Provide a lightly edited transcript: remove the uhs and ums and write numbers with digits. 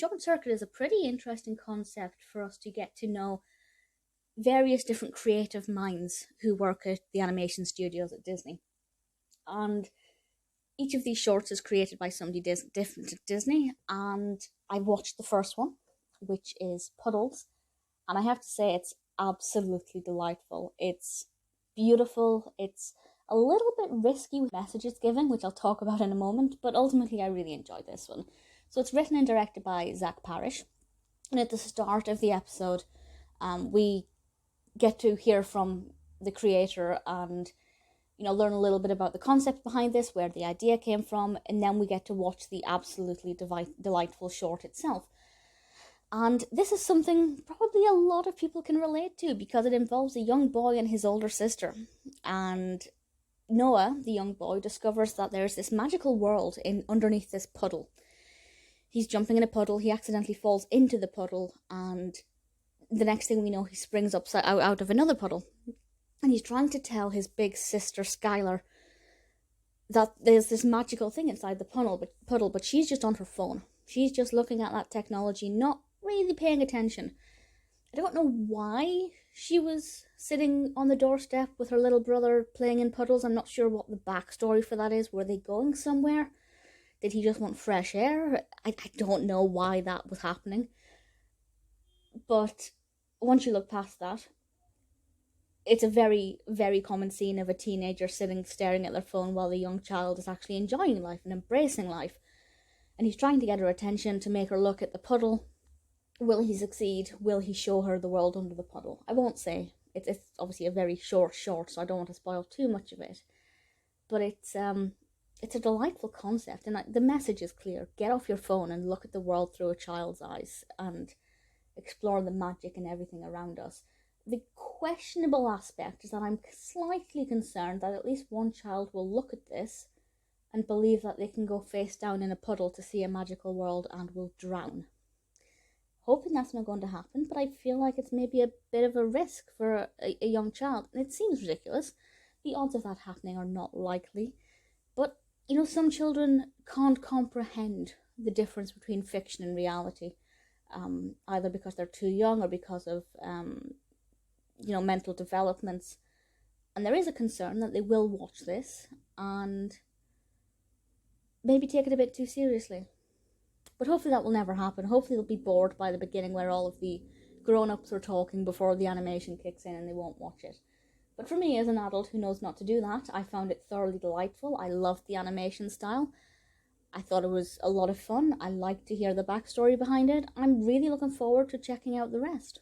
Short Circuit is a pretty interesting concept for us to get to know various different creative minds who work at the animation studios at Disney. And each of these shorts is created by somebody different at Disney, and I watched the first one, which is Puddles, and I have to say it's absolutely delightful. It's beautiful, it's a little bit risky with messages given, which I'll talk about in a moment, but ultimately I really enjoyed this one. So it's written and directed by Zach Parrish, and at the start of the episode, we get to hear from the creator and learn a little bit about the concept behind this, where the idea came from, and then we get to watch the absolutely delightful short itself. And this is something probably a lot of people can relate to because it involves a young boy and his older sister. And Noah, the young boy, discovers that there's this magical world underneath this puddle. He's jumping in a puddle, he accidentally falls into the puddle, and the next thing we know, he springs out of another puddle. And he's trying to tell his big sister, Skylar, that there's this magical thing inside the puddle, but she's just on her phone. She's just looking at that technology, not really paying attention. I don't know why she was sitting on the doorstep with her little brother playing in puddles. I'm not sure what the backstory for that is. Were they going somewhere? Did he just want fresh air? I don't know why that was happening. But once you look past that, it's a very, very common scene of a teenager staring at their phone while the young child is actually enjoying life and embracing life. And he's trying to get her attention to make her look at the puddle. Will he succeed? Will he show her the world under the puddle? I won't say. It's obviously a very short, so I don't want to spoil too much of it. But it's a delightful concept, and the message is clear. Get off your phone and look at the world through a child's eyes and explore the magic and everything around us. The questionable aspect is that I'm slightly concerned that at least one child will look at this and believe that they can go face down in a puddle to see a magical world and will drown. Hoping that's not going to happen, but I feel like it's maybe a bit of a risk for a young child. And it seems ridiculous. The odds of that happening are not likely. But, some children can't comprehend the difference between fiction and reality, either because they're too young or because of mental developments. And there is a concern that they will watch this and maybe take it a bit too seriously. But hopefully that will never happen. Hopefully they'll be bored by the beginning where all of the grown-ups are talking before the animation kicks in and they won't watch it. But for me, as an adult who knows not to do that, I found it thoroughly delightful. I loved the animation style. I thought it was a lot of fun. I liked to hear the backstory behind it. I'm really looking forward to checking out the rest.